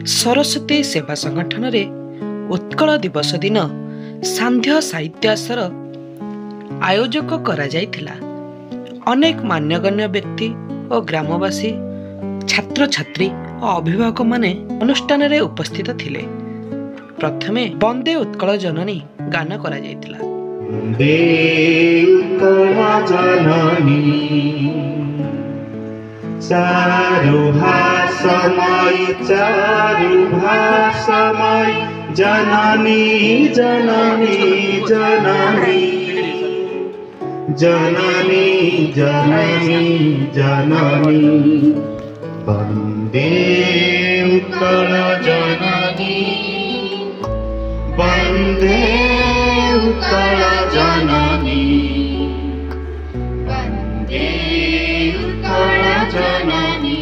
सरस्वती सेवा संगठन रे उत्कल दिवस दिन सांध्य साहित्य आसर आयोजक करा जायथिला। अनेक मान्यगण्य व्यक्ति और ग्रामवासी छात्र छात्री और अभिभावक माने अनुष्ठान रे उपस्थित थिले। प्रथमे वंदे उत्कल जननी गान करा जायथिला। वंदे उत्कल जननी चारुभाषमयी जननी जननी जननी जननी जननी जननी वंदे उत्कल जननी वंदे उत्कल जननी वंदे उत्कल जननी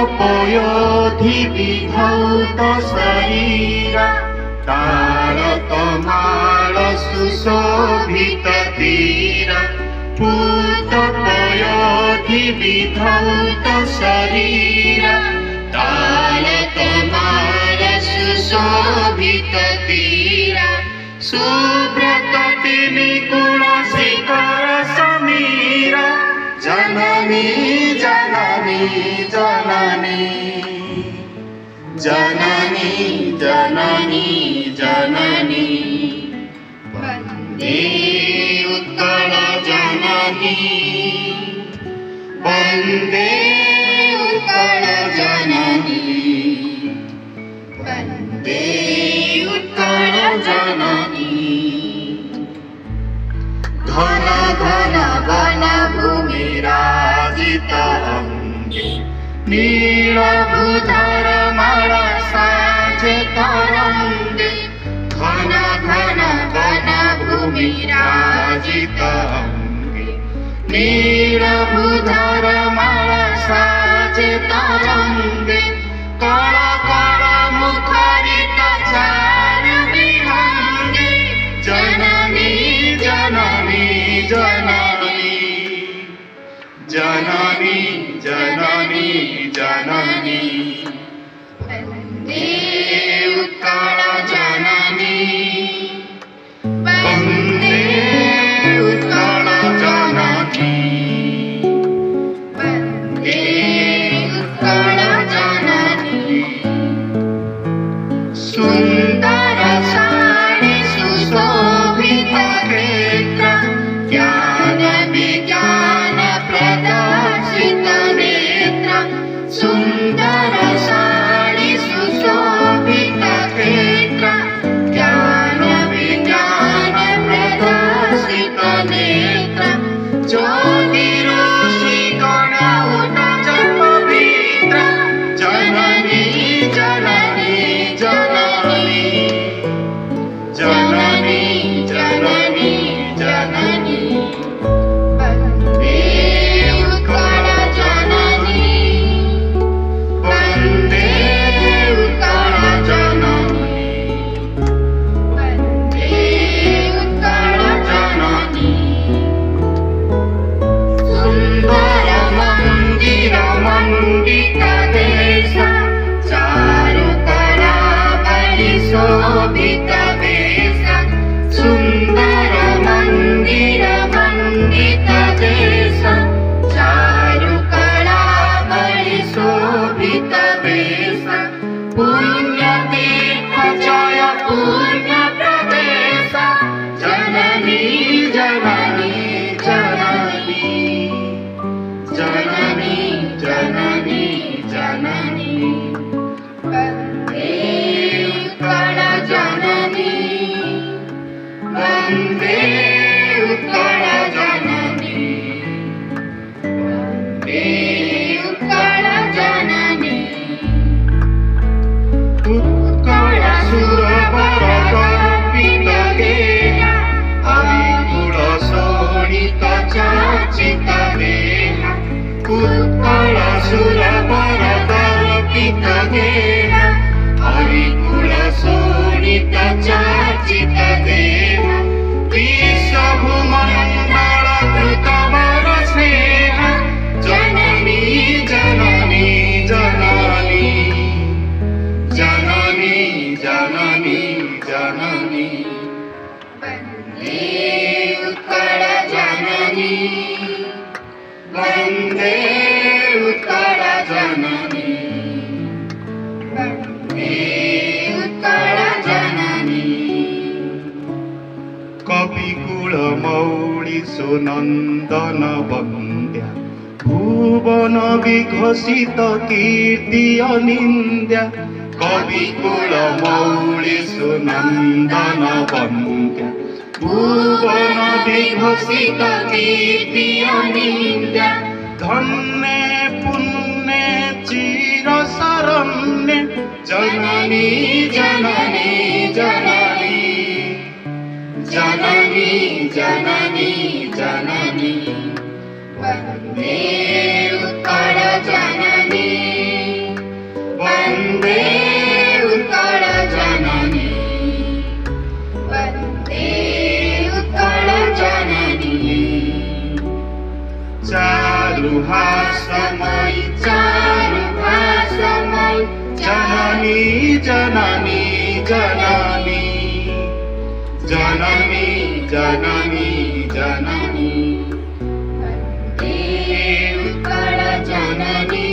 पूतपयोधि विधौत शरीर तारतमाल सुशोभित तीर पूतपयोधि विधौत शरीर तारतमाल सुशोभित तीर सुब्रत निकुल शिखर समीर जननी जननी जननी जननी जननी जननी वंदे उत्कल जननी वंदे उत्कल जननी वंदे उत्कल जननी घन घन वन भूमि राजित अंगे नीलभूधर माला साजे तरंगे घन घन वन भूमि राजित अंगे नीलभूधर माला साजे तरंगे कल कल मुखरित चारु विहंगे जननी जननी जननी जननी जननी जननी वंदे उत्कल जननी वंदे उत्कल जननी वंदे उत्कल जननी सुंदर साड़ी सुशोभित क्षेत्र ज्ञान विज्ञान प्रदर्शित नेत्र सुंदर साड़ी सुशोभित क्षेत्र ज्ञान विज्ञान प्रदर्शित नेत्र ज्योतिर श्रीगण उदज पवित्र जननी जननी जननी जननी जननी जननी वंदे उत्कल जननी वंदे उत्कल जननी वंदे उत्कल जननी सुंदर मंदिर मंडित देश चारु करावली शोभित वेश सुंदर मंदिर मंडित देश चारु करावली शोभित वेश पुण्य तीर्थ जय पुण्य प्रदेश जननी जननी जननी जननी जननी जननी वंदे उत्कल जननी वंदे उत्कल जननी वंदे उत्कल जननी उत्कल सुरवर कल्पित गेय हरिकुल शोणित चर्चित देह उत्कल सुरवर कल्पित गेय हरिकुल शोणित चर्चित देह विश्व मौळि सुनन्दन वन्द्या भुवन विघोषित कीर्ति अनिन्द्या कविकुल मौळि सुनन्दन वन्द्या भुवन विघोषित कीर्ति अनिन्द्या धन्ये पुण्ये चिर शरण्ये जननी जननी जननी जननी जननी जननी वन्दे उत्कल जननी वन्दे उत्कल जननी वन्दे उत्कल जननी चारुहासमयी चारुहासमयी जननी जननी जननी जननी जननी जननी वन्दे उत्कल जननी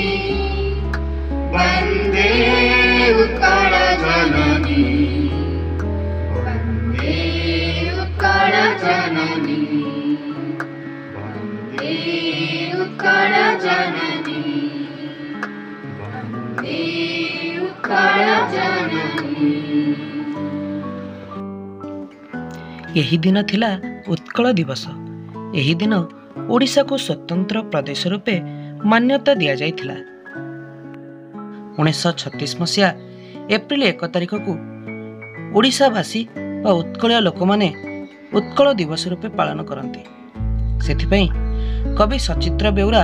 वन्दे उत्कल जननी वन्दे उत्कल जननी वन्दे उत्कल जननी वन्दे उत्कल जननी। यही दिन थिला उत्कल दिवस। यही दिन ओडिशा को स्वतंत्र प्रदेश रूपे मान्यता दिया जाइथिला। 1936 मसीहा एप्रिल 1 तारिख को ओडिशावासी व उत्कलीय लोक माने उत्कल दिवस रूपे पालन करते। सेथिपई कवि सचित्र बेउरा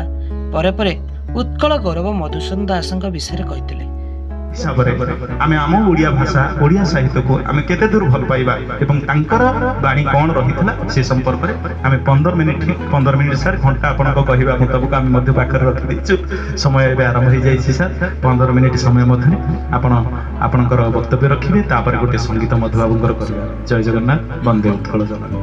परे परे उत्कल गौरव मधुसूदन दासଙ୍କ विषय कहिथिले। हिसाब रे आमे आम ओडिया भाषा ओडिया साहित्य को आमे केते दूर भल पाइबा एवं तांकर बाणी कोन रहितला से संपर्क रे आमे 15 मिनिट सर घंटा आपन को कहिबा मुताबिक आमे मध्य पाखर रखि दिछु। समय बे आरंभ हो जाई छी सर 15 मिनिट समय मध्य आपनकर वक्तव्य रखिबे तापर गोटे संगीत मधुबाबुंकर करबा। जय जगन्नाथ। वन्दे उत्कल जननी।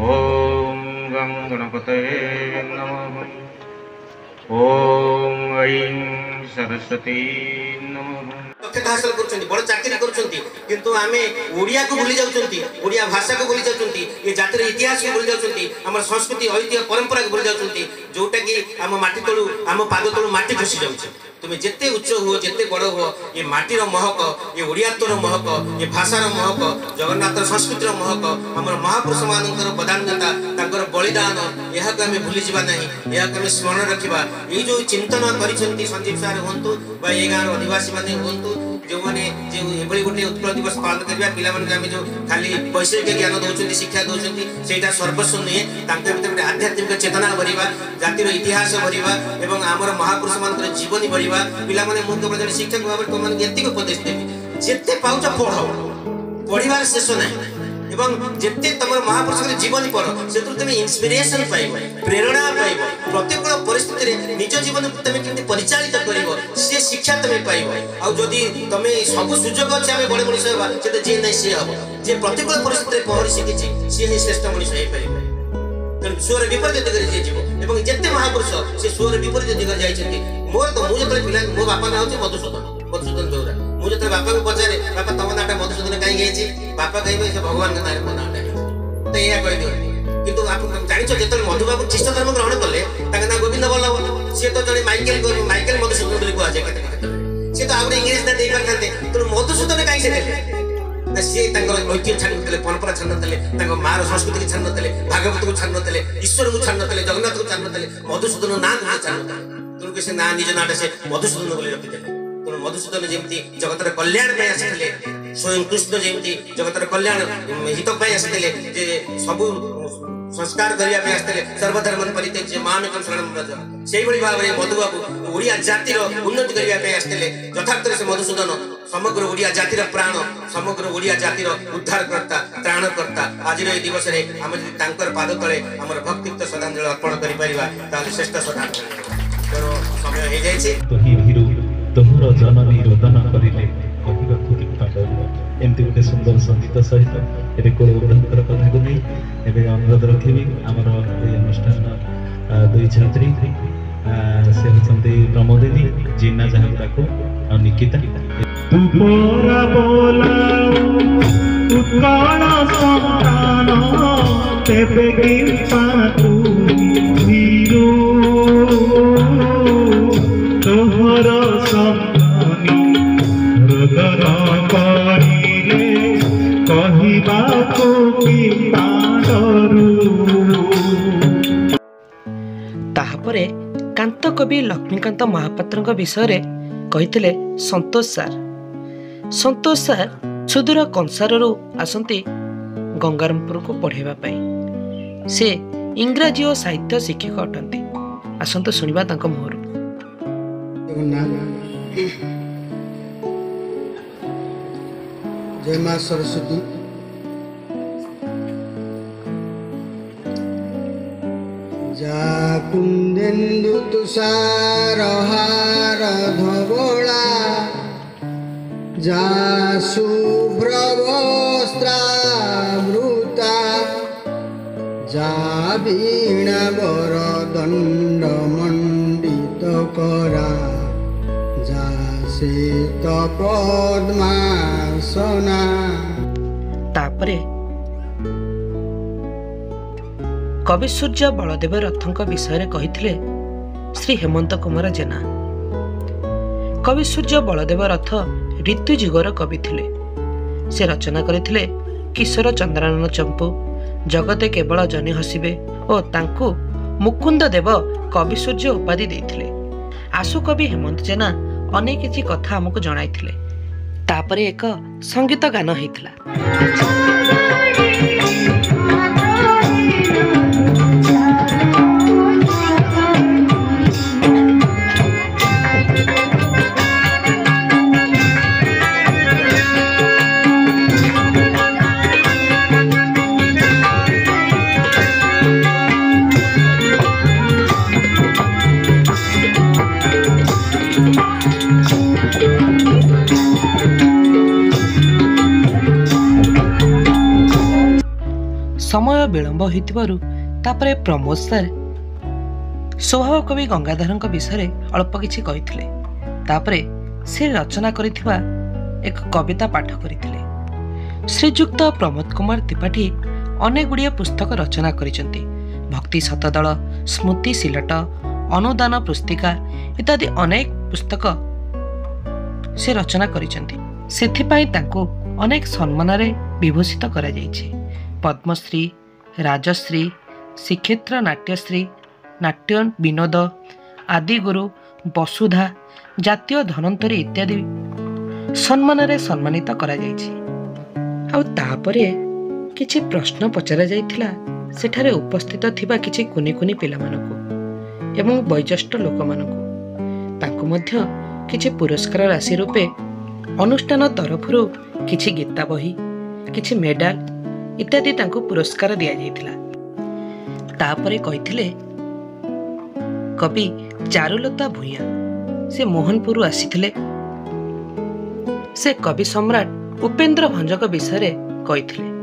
ओम गं गणपतये नमः। ओम ऐं सरस्वती नमः। दक्षता हासिल करुछंती बड़ चाकरी करुछंती किंतु आमे ओडिया को भूली जाउछंती ओडिया भाषा को भूली जाउछंती ये जातिर इतिहास को भूली जाउछंती हमर संस्कृति ऐतिह्य परंपरा को भूली जाउछंती जोटा कि हम माटी तळु हम पाद तळु माटी खसी जाउछे। तुमे जेते उच्च हो जेते बड़ हो ये माटीर महक ये ओडियात्वर महक ये भाषार महक जगन्नाथ संस्कृतिर महक हमर महापुरुष मानकर बदानता तांकर बलिदान यह को आमे भूली जिबा नहीं यह को आमे स्मरण रखिबा। ये जो चिंतन करिसंती संदीप सर होंतु बा ये गाँव आदिवासी माने होंतु जो माने जो एभली गोटे उत्कल दिवस पालन करबा पिला माने आमे जो खाली वैषयिक ज्ञान दउछंती शिक्षा दउछंती सेटा सर्वस्व नहीं तांके भीतर आध्यात्मिक चेतना भरिबा जातिर इतिहास भरिबा एवं हमर महापुरुष मानकर जीवनी भरिबा पिला माने मु केवल जने शिक्षक भाव तो माने एतिक उपदेश देबी जेते पाउछ पढो पढिबार शेष नाही एवं जेते तमर महापुरुष के जीवनी पढो सेतु तमे इंस्पिरेशन पाइबो प्रेरणा पाइबो प्रतिकूल परिस्थिति रे निज जीवन तमे केमि परिचालित करिवो से शिक्षा तमे पाइबो। आ जदी तमे सब सुजोग अछि आमे बडे मनुष्य हेबा सेते जे नै से हबो जे प्रतिकूल परिस्थिति रे पहरि शिखिछि से ही श्रेष्ठ मनुष्य हे पाइबो। तेणु स्वर विपरीत दिगरे जे जीव एवं जेते महापुरुष से स्वर विपरीत दिगरे जाइछन्ति मोर तो मु जतले पिला मो बापा ना होछि मधुसूदन बेउरा मु जतले बापा को पचारे बापा तम नाटा मधुसूदन काई गेछि बापा कहबे से भगवान के नाम नाटा तो एया कहि दियो किंतु आप जानिछ जतले मधुबाबू ख्रीष्ट धर्म ग्रहण कले ताका ना गोविंद बल्लभ से तो जने माइकेल मधुसूदन बोली कुआ जाय से तो आउरे इंग्लिश ना देई करथाते तो मधुसूदन काई से देले ना से तांकर ऐतिह्य छानतले परंपरा छानतले तांकर मार संस्कृति के छानतले भागवत को छानतले ईश्वर को छानतले जगन्नाथ को छानतले मधुसूदन ना छानतले तुमके से ना निज नाटे से मधुसूदन बोली रखिते। तेणु मधुसूदन जेमती जगतर कल्याण पे आसिले स्वयं कृष्ण जेमती जगतर कल्याण हित पे आसिले जे सब संस्कार करिया पे आसिले सर्वधर्म परित्यज्य मामेकं शरणं व्रज सेही भली भाबरे मधुबाबू ओडिया जातिर उन्नति करिया पे आसिले यथार्थ से मधुसूदन समग्र ओडिया जातिर प्राण समग्र ओडिया जातिर उद्धारकर्ता त्राणकर्ता आज दिवस रे हम तांकर पाद तले हमर भक्तियुक्त श्रद्धांजलि अर्पण करि परिबा ताले श्रेष्ठ श्रद्धांजलि। तेणु समय हो जाइछे तोही भीरु तोहर जननी रोदन करिले कहिबा खुदी पाडल एमती गोटे सुंदर संगीत सहित एबे कोलबोधनकर कथा को नहीं एबे अनुरोध रखिबी हमर ए अनुष्ठान दुई छात्री से होचंती प्रमोदिनी जीना जहां को निकिता तू पोरा बोलाऊ उत्कल संतान तेबे कृपा तू धीरू तोहर संतानी हृदय करिले कहबाको कृपा डरू। ताहापरे कांत कवि लक्ष्मीकांत महापात्र विषय कही संतोष सार सुदूर कंसारू आसती गंगारामपुर को पढ़ाइबा से इंग्राजी और साहित्य शिक्षक अटंती। आसतु शुणा मुहर। जय मां सरस्वती। जा कुंदेन्दु तुषार हार धवला जा शुभ्र वस्त्रावृता जा वीणा वरदंड मंडित करा जा श्वेत पद्मासना। तापरे कवि सूर्य बलदेव रथों विषय कही श्री हेमंत कुमार जेना। कवि सूर्य बलदेव रथ ऋतुयुगर कवि थिले। से रचना करथिले किशोर चंद्रानन चंपू, जगते केवल जनी हसिबे और तांकु मुकुंद देव कवि सूर्य उपाधि देथिले। आशु कवि हेमंत जेना अनेक किछि कथा हमकु जणाइथिले। तापरे एक संगीत गान हेइथिला। समय विलंब होइतिबारु तापरे प्रमोद सर स्वभाव कवि गंगाधर विषय अल्प किछि कहिथिले। तापरे से रचना करिथिबा एक कविता पाठ करिथिले। श्रीयुक्त प्रमोद कुमार त्रिपाठी अनेक गुड़िया पुस्तक रचना करिसंती। भक्ति शतदल, स्मृति सिलट, अनुदान पुस्तिका इत्यादि अनेक पुस्तक से रचना करिसंती। सेथिपाई तांको अनेक सम्मान रे विभूषित करा जायछि। पद्मश्री, राजश्री, श्रीक्षेत्र नाट्यश्री, नाट्य विनोद, आदिगुरु, वसुधा, जातीय धनंतरी इत्यादि सम्मान रे सम्मानित करा जायछि। आ तापरे किछि प्रश्न पचरा जायथिला सेठारे उपस्थित थिबा किछि कुनी कुनी पिला मानकु एवं वयोज्येष्ठ लोक मानकु। तांकु मध्य किछि पुरस्कार राशि रूपे अनुष्ठान तरफरु किछि गीता बही, किछि मेडाल इत्यादि तांकु पुरस्कार दिया जायथिला। तापरे कहिथिले कवि चारुलता भूया से मोहनपुर आसीथिले। से कवि सम्राट उपेंद्र भंजक विषय कहिथिले।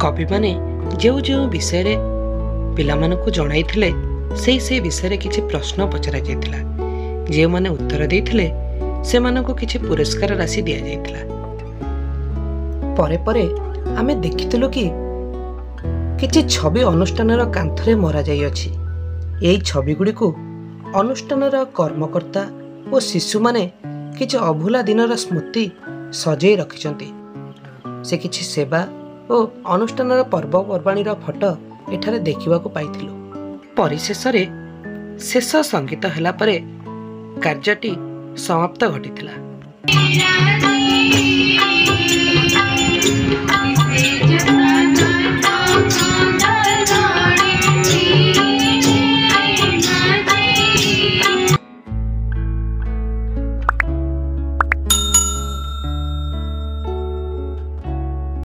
कवि माने जो जो विषय पिला मानकु जणाइथिले से विषय किछि प्रश्न पचरा जायथिला। जे माने उत्तर देइथिले से मानकु किछि पुरस्कार राशि दिया जायथिला। परे परे आमे देखिथिलु कि किछि छवि अनुष्ठानर कांथरे मरा जाई अछि। एई छवि गुडी को अनुष्ठानर कर्मकर्ता और शिशु माने किछि अभुला दिनर स्मृति सजै रखिचंती। से किछि सेवा और अनुष्ठानर पर्वपर्वाणीर फोटो एठारे देखिबाकू पाइथिलु। परिशेष रे शेष संगीत हैला परे कार्यटी समाप्त घटिथिला।